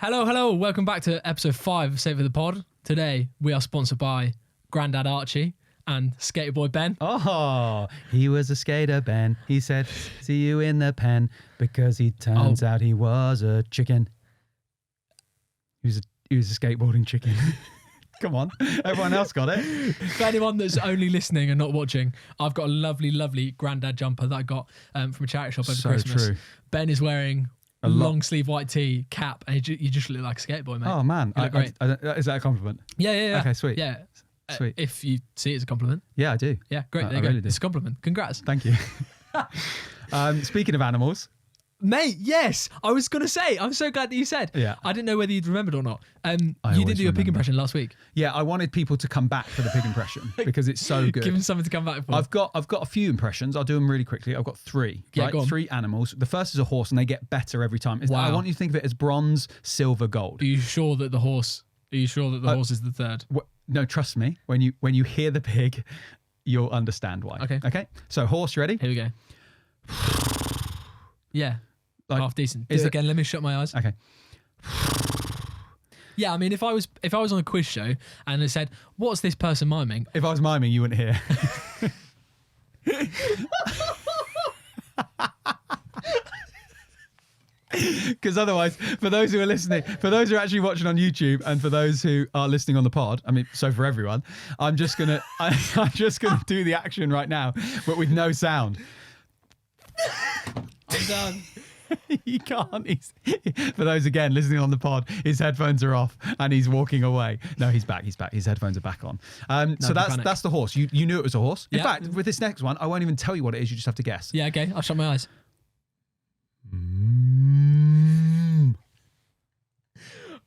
Hello. Welcome back to episode 5 of Save for the Pod. Today, we are sponsored by Grandad Archie and Skater Boy Ben. Oh, he was a skater, Ben. He said, see you in the pen, because he turns out he was a chicken. He was a skateboarding chicken. Come on, everyone else got it. For anyone that's only listening and not watching, I've got a lovely Grandad jumper that I got from a charity shop over Christmas. True. Ben is wearing a long sleeve white tee, cap, and you just look like a skater boy, mate. Oh, man. You look great. Is that a compliment? Yeah. Okay, sweet. Yeah. Sweet. If you see it as a compliment. Yeah, I do. Yeah, great. There I you go. really do. It's a compliment. Congrats. Thank you. Speaking of animals. Mate, yes. I was going to say, I'm so glad that you said. Yeah. I didn't know whether you'd remembered or not. You always did do a pig remember. impression last week. Yeah, I wanted people to come back for the pig impression because it's so good. Give them something to come back for. I've got a few impressions. I'll do them really quickly. I've got 3. Yeah, right? go on. 3 animals. The first is a horse, and they get better every time. Wow. I want you to think of it as bronze, silver, gold. Are you sure that the horse is the third? No, trust me. When you hear the pig, you'll understand why. Okay. So horse, ready? Here we go. Yeah. Half decent. Do is it it- again. Let me shut my eyes. Okay. Yeah, I mean, if I was on a quiz show and it said, "What's this person miming?" If I was miming, you wouldn't hear. Because otherwise, for those who are listening, for those who are actually watching on YouTube, and for those who are listening on the pod, I mean, so for everyone, I'm just gonna do the action right now, but with no sound. I'm done. He can't. For those again listening on the pod, his headphones are off and he's walking away. No, he's back. His headphones are back on. So that's the horse. You knew it was a horse. In fact, with this next one, I won't even tell you what it is. You just have to guess. Yeah, okay. I'll shut my eyes.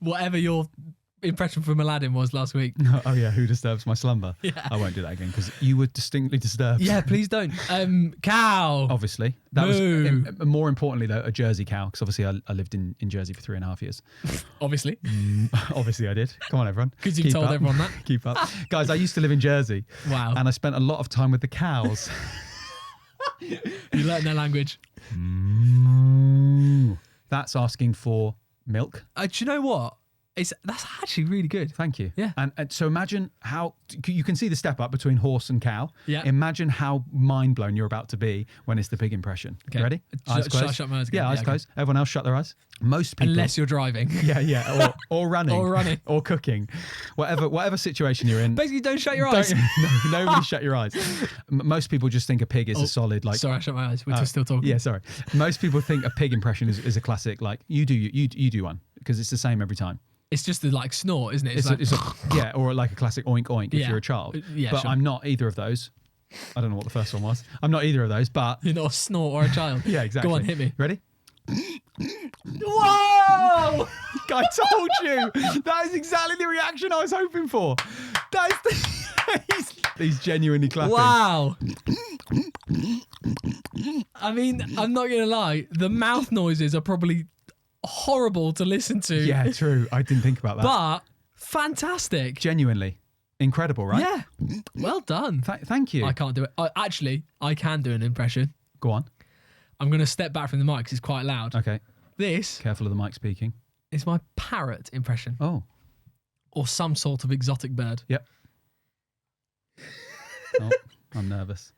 Whatever your impression from Aladdin was last week. Oh yeah, who disturbs my slumber? Yeah. I won't do that again because you were distinctly disturbed. Yeah, please don't. Cow. Obviously. That Moo. was more importantly though, a Jersey cow, because obviously I lived in Jersey for 3.5 years. Obviously. Obviously I did. Come on everyone. Because you've told everyone that. Keep up. Guys, I used to live in Jersey. Wow. And I spent a lot of time with the cows. You learn their language. That's asking for milk. Do you know what? That's actually really good. Thank you. Yeah. And so imagine how you can see the step up between horse and cow. Yeah. Imagine how mind blown you're about to be when it's the pig impression. Okay. Ready? Eyes Shall closed. I shut my eyes again? Yeah, eyes closed. Everyone else shut their eyes. Most people. Unless you're driving. Yeah. Or running. Or running. Or cooking. Whatever situation you're in. Basically, don't shut your eyes. Nobody shut your eyes. Most people just think a pig is a solid like. Sorry, I shut my eyes. We're just still talking. Yeah, sorry. Most people think a pig impression is a classic. Like you do one because it's the same every time. It's just the like snort, isn't it? Yeah, or like a classic oink oink if Yeah. you're a child. Yeah, but sure. I'm not either of those. I don't know what the first one was. I'm not either of those, but You're not a snort or a child. yeah, exactly. Go on, hit me. Ready? Whoa! I told you. That is exactly the reaction I was hoping for. That is he's genuinely clapping. Wow. I mean, I'm not going to lie. The mouth noises are probably horrible to listen to. Yeah, true. I didn't think about that. But fantastic. Genuinely. Incredible, right? Yeah. Well done. Thank you. I can't do it. I can do an impression. Go on. I'm going to step back from the mic because it's quite loud. Okay. This Careful of the mic speaking. is my parrot impression. Oh. Or some sort of exotic bird. Yep. Oh, I'm nervous.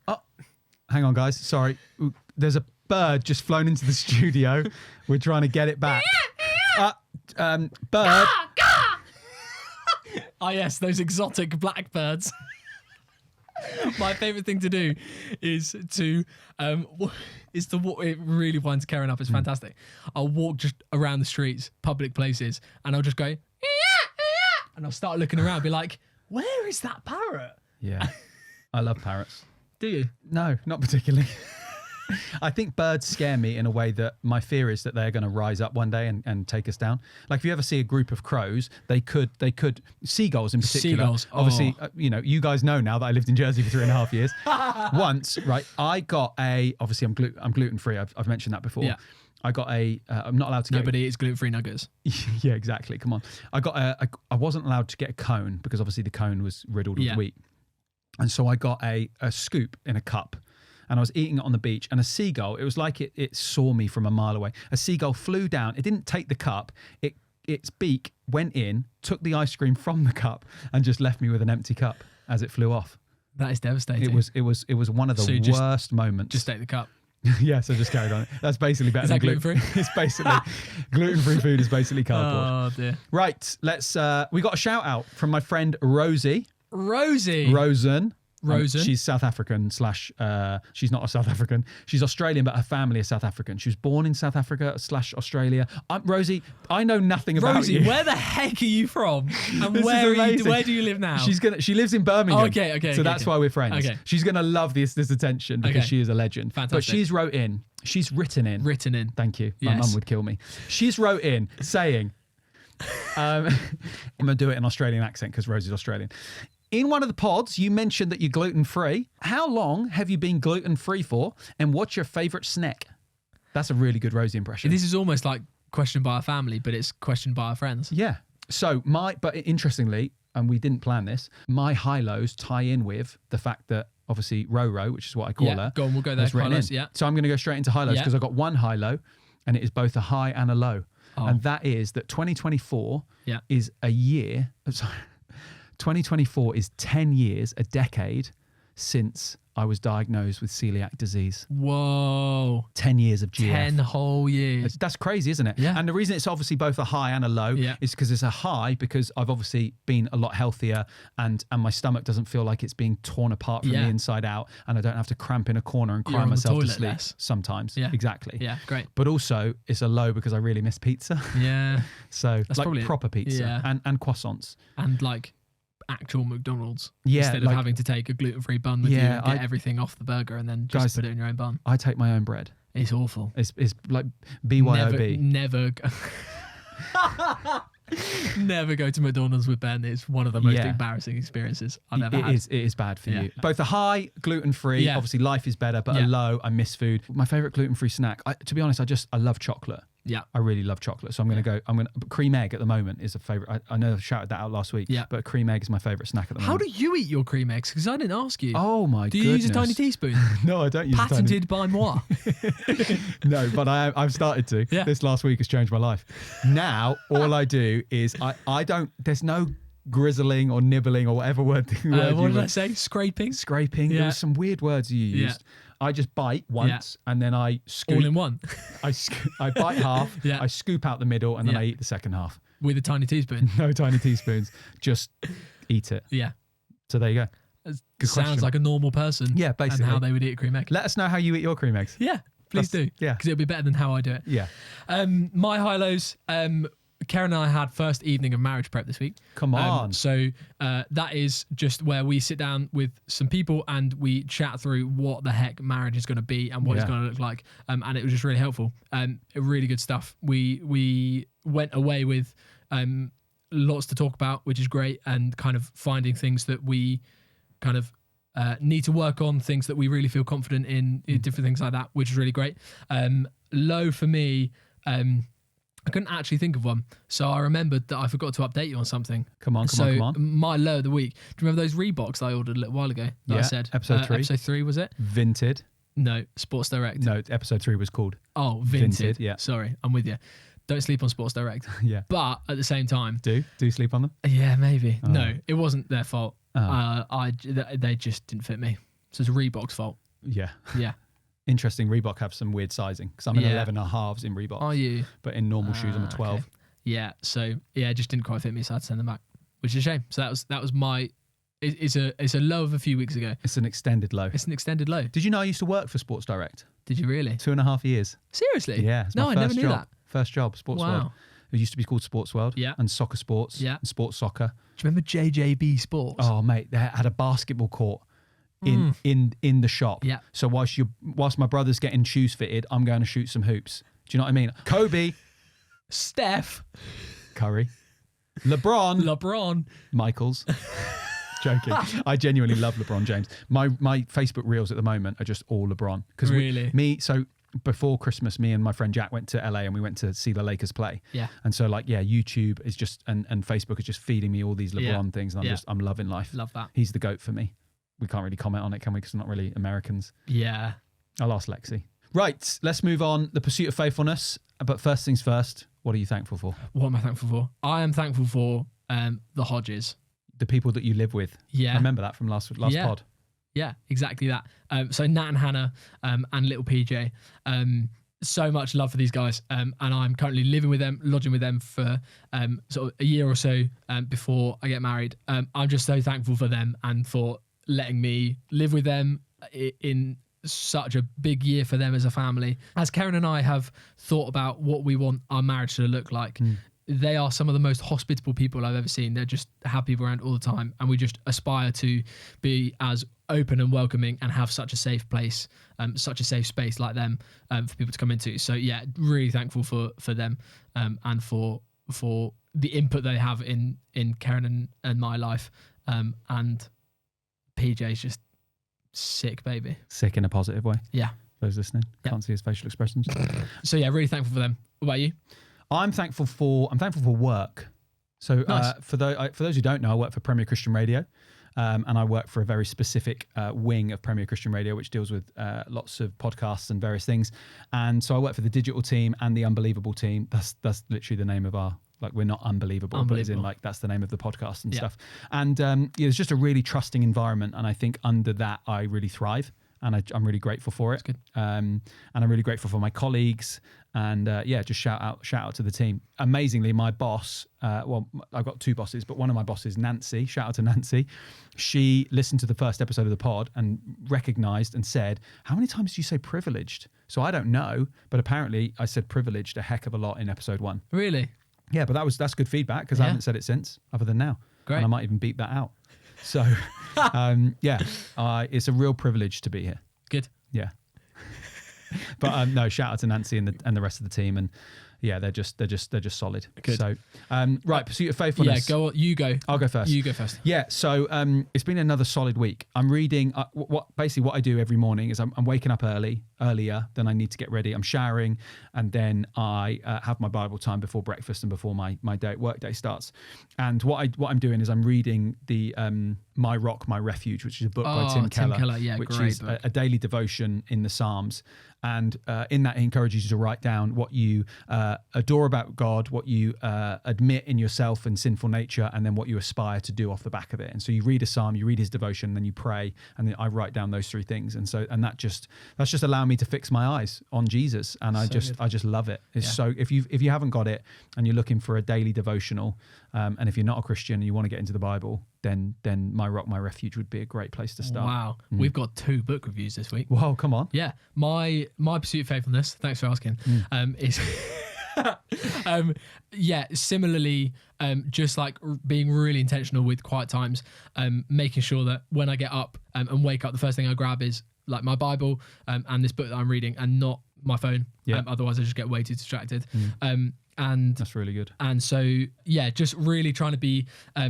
Oh, hang on, guys. Sorry. There's a bird just flown into the studio. We're trying to get it back. Bird. Ah, yes, those exotic blackbirds. My favourite thing to do is to walk. It really winds Karen up. It's fantastic. I'll walk just around the streets, public places, and I'll just go, and I'll start looking around, be like, where is that parrot? Yeah. I love parrots. Do you? No, not particularly. I think birds scare me in a way that my fear is that they're going to rise up one day and take us down. Like if you ever see a group of crows, they could seagulls in particular. Seagulls. Obviously, you guys know now that I lived in Jersey for 3.5 years. Once, right, I got obviously I'm gluten free. I've mentioned that before. Yeah. I got I'm not allowed to get. Nobody eats gluten-free nuggets. Yeah, exactly. Come on. I wasn't allowed to get a cone because obviously the cone was riddled with wheat. And so I got a scoop in a cup. and I was eating it on the beach, and a seagull, it was like it saw me from a mile away. A seagull flew down. It didn't take the cup. Its beak went in, took the ice cream from the cup, and just left me with an empty cup as it flew off. That is devastating. It was one of the worst moments. Just take the cup. Yeah, so just carried on. That's basically better than gluten-free? It's basically gluten-free food is basically cardboard. Oh dear. Right, let's. We got a shout out from my friend Rosie. Rosen. She's South African / she's not a South African. She's Australian, but her family is South African. She was born in South Africa / Australia. Rosie, I know nothing about Rosie, you. where the heck are you from? And where do you live now? She lives in Birmingham. Oh, okay. So that's why we're friends. Okay. She's gonna love this attention because she is a legend. Fantastic. But she's written in. Thank you. My mum would kill me. She's wrote in saying, I'm gonna do it in Australian accent because Rosie's Australian. In one of the pods, you mentioned that you're gluten-free. How long have you been gluten-free for? And what's your favourite snack? That's a really good Rosie impression. This is almost like questioned by our family, but it's questioned by our friends. Yeah. So but interestingly, and we didn't plan this, my high-lows tie in with the fact that obviously Roro, which is what I call her. Go on, we'll go there. High-lows, yeah. So I'm going to go straight into high-lows because I've got one high-low and it is both a high and a low. Oh. And that is that 2024 is a year... Sorry. 2024 is 10 years, a decade, since I was diagnosed with celiac disease. Whoa. 10 years of GF. 10 whole years. That's crazy, isn't it? Yeah. And the reason it's obviously both a high and a low is because it's a high because I've obviously been a lot healthier and my stomach doesn't feel like it's being torn apart from the inside out and I don't have to cramp in a corner and cry myself to sleep sometimes. Yeah. Exactly. Yeah, great. But also it's a low because I really miss pizza. Yeah. So that's like proper pizza and croissants. And like actual McDonald's instead of having to take a gluten-free bun with you and get everything off the burger and then just put it in your own bun. I take my own bread. It's awful. It's like BYOB. Never go to McDonald's with Ben. It's one of the most embarrassing experiences I've ever had. It is bad for you. Both a high, gluten-free, obviously life is better, but a low, I miss food. My favourite gluten-free snack, to be honest, I love chocolate. Yeah. I really love chocolate. So I'm going to go, Creme Egg at the moment is a favourite. I know I shouted that out last week, but Creme Egg is my favourite snack at the moment. How do you eat your cream eggs? Because I didn't ask you. Oh my goodness. Do you use a tiny teaspoon? No, I don't use Patented by moi. No, but I've started to. Yeah. This last week has changed my life. Now, all I do is there's no grizzling or nibbling or whatever word. What did I say? Scraping? Scraping. Yeah. There were some weird words you used. Yeah. I just bite once and then I scoop. All in one? I bite half, I scoop out the middle and then I eat the second half. With a tiny teaspoon? No tiny teaspoons. Just eat it. Yeah. So there you go. Sounds like a normal person. Yeah, basically. And how they would eat a cream egg. Let us know how you eat your cream eggs. Yeah, please do. Yeah. Because it'll be better than how I do it. Yeah. My high-lows... Karen and I had first evening of marriage prep this week. Come on. So that is just where we sit down with some people and we chat through what the heck marriage is going to be and what it's going to look like. And it was just really helpful. Really good stuff. We went away with lots to talk about, which is great, and kind of finding things that we kind of need to work on, things that we really feel confident in, different things like that, which is really great. Low for me... I couldn't actually think of one. So I remembered that I forgot to update you on something. Come on. My low of the week. Do you remember those Reeboks that I ordered a little while ago? I said episode 3. Episode 3, was it? Vinted. No, Sports Direct. No, episode 3 was called. Oh, Vinted. Yeah. Sorry, I'm with you. Don't sleep on Sports Direct. Yeah. But at the same time... Do sleep on them? Yeah, maybe. Oh. No, it wasn't their fault. Oh. They just didn't fit me. So it's Reebok's fault. Yeah. Yeah. Interesting. Reebok have some weird sizing because I'm an 11 and a halves in Reebok. Are you? But in normal shoes, I'm a 12. Okay. Yeah. So it just didn't quite fit me, so I had to send them back, which is a shame. So that was my. It's a low of a few weeks ago. It's an extended low. It's an extended low. Did you know I used to work for Sports Direct? Did you really? 2.5 years. Seriously? Yeah. No, I never knew that. First job, Sports World. It used to be called Sports World. Yeah. And Soccer Sports. Yeah. And Sports Soccer. Do you remember JJB Sports? Oh mate, they had a basketball court in the shop. Yeah. So whilst my brother's getting shoes fitted, I'm going to shoot some hoops. Do you know what I mean? Kobe, Steph, Curry, LeBron, Michaels. Joking. I genuinely love LeBron James. My Facebook reels at the moment are just all LeBron. Really? So before Christmas, me and my friend Jack went to LA and we went to see the Lakers play. Yeah. And so YouTube is just and Facebook is just feeding me all these LeBron things, and I'm loving life. Love that. He's the GOAT for me. We can't really comment on it, can we? Because we're not really Americans. Yeah. I'll ask Lexi. Right, let's move on. The pursuit of faithfulness. But first things first, what are you thankful for? What am I thankful for? I am thankful for the Hodges. The people that you live with. Yeah. I remember that from last pod. Yeah, exactly that. So Nat and Hannah and little PJ. So much love for these guys. And I'm currently living with them, lodging with them for sort of a year or so before I get married. I'm just so thankful for them and for letting me live with them in such a big year for them as a family. As Karen and I have thought about what we want our marriage to look like, they are some of the most hospitable people I've ever seen. They're just have people around all the time, and we just aspire to be as open and welcoming and have such a safe place, such a safe space like them for people to come into. So yeah, really thankful for them and for the input they have in Karen and my life. And PJ's just sick baby. Sick in a positive way. Yeah. Those listening can't see his facial expressions. So yeah, really thankful for them. What about you? I'm thankful for work. So Nice. For those who don't know, I work for Premier Christian Radio, and I work for a very specific wing of Premier Christian Radio, which deals with lots of podcasts and various things. And so I work for the digital team and the Unbelievable team. That's literally the name of our. Like, we're not unbelievable, but as in, like, that's the name of the podcast and stuff. And it's just a really trusting environment. And I think under that, I really thrive. And I'm really grateful for it. That's good. And I'm really grateful for my colleagues. And just shout out to the team. Amazingly, my boss, I've got two bosses, but one of my bosses, Nancy, shout out to Nancy. She listened to the first episode of the pod and recognized and said, how many times do you say privileged? So I don't know, but apparently I said privileged a heck of a lot in episode 1. Really? Yeah, but that's good feedback because I haven't said it since, other than now. Great. And I might even beep that out. So, it's a real privilege to be here. Good. Yeah. But no, shout out to Nancy and the rest of the team, and yeah, they're just solid. Good. So, right, pursuit of faithfulness. Yeah, go. You go. I'll go first. You go first. Yeah. So it's been another solid week. I'm reading. What I do every morning is I'm waking up earlier than I need to get ready. I'm showering, and then I have my Bible time before breakfast and before my work day starts. And what I'm doing is I'm reading the My Rock, My Refuge, which is a book by Tim Keller. Yeah, which great is book. a daily devotion in the Psalms. And in that, he encourages you to write down what you adore about God, what you admit in yourself and sinful nature, and then what you aspire to do off the back of it. And so you read a psalm, you read his devotion, and then you pray, and then I write down those 3 things. And that's just allowing me to fix my eyes on Jesus, and I just love it. It's so if you haven't got it and you're looking for a daily devotional, and if you're not a Christian and you want to get into the Bible, then My Rock, My Refuge would be a great place to start. Wow. We've got 2 book reviews this week. Whoa, come on. Yeah. My pursuit of faithfulness, thanks for asking, is similarly, just like being really intentional with quiet times, making sure that when I get up and wake up, the first thing I grab is like my Bible and this book that I'm reading, and not my phone. Otherwise I just get way too distracted. And that's really good. And so, just really trying to be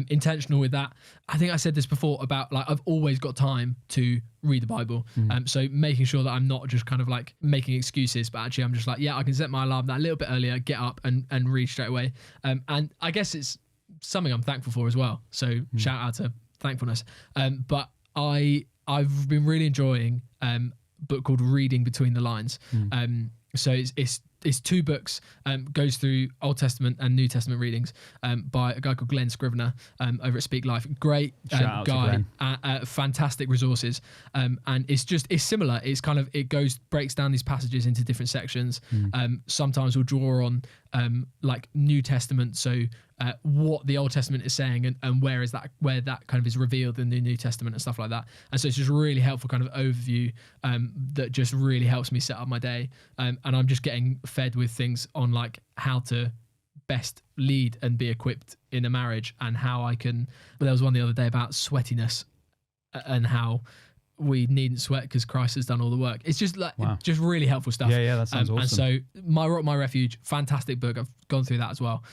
intentional with that. I think I said this before about, like, I've always got time to read the Bible. So making sure that I'm not just kind of like making excuses, but actually I'm just like, I can set my alarm that a little bit earlier, get up and read straight away. And I guess it's something I'm thankful for as well. So shout out to thankfulness. But I've been really enjoying a book called Reading Between the Lines. So it's 2 books, goes through Old Testament and New Testament readings by a guy called Glenn Scrivener over at Speak Life. Great guy, fantastic resources. And it's similar. It's kind of, breaks down these passages into different sections. Sometimes we'll draw on like New Testament. So what the Old Testament is saying and where that kind of is revealed in the New Testament and stuff like that. And so it's just really helpful kind of overview that just really helps me set up my day. And I'm just getting fed with things on like how to best lead and be equipped in a marriage, and how I can. But there was one the other day about sweatiness and how we needn't sweat because Christ has done all the work. It's just like just really helpful stuff. Yeah, that sounds awesome. And so My Rock, My Refuge, fantastic book. I've gone through that as well.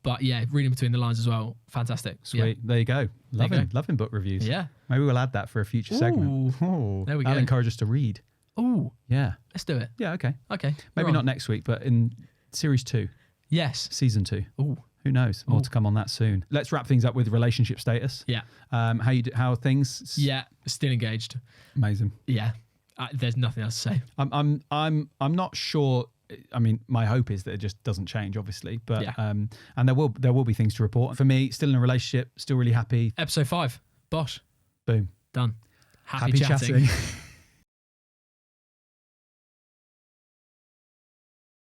But yeah, reading between the lines as well, fantastic. Sweet. There you go. Loving book reviews. Yeah. Maybe we'll add that for a future segment. Oh, there we go. That'll encourage us to read. Oh, yeah. Let's do it. Yeah. Okay. Maybe We're not on. next week, but in series 2. Yes. Season 2. Oh. Who knows? More to come on that soon. Let's wrap things up with relationship status. Yeah. How are things? Yeah. Still engaged. Amazing. Yeah. There's nothing else to say. I'm not sure. I mean, my hope is that it just doesn't change, obviously. But Yeah. and there will be things to report. For me, still in a relationship, still really happy. Episode 5. Bosh. Boom. Done. Happy Happy chatting. chatting.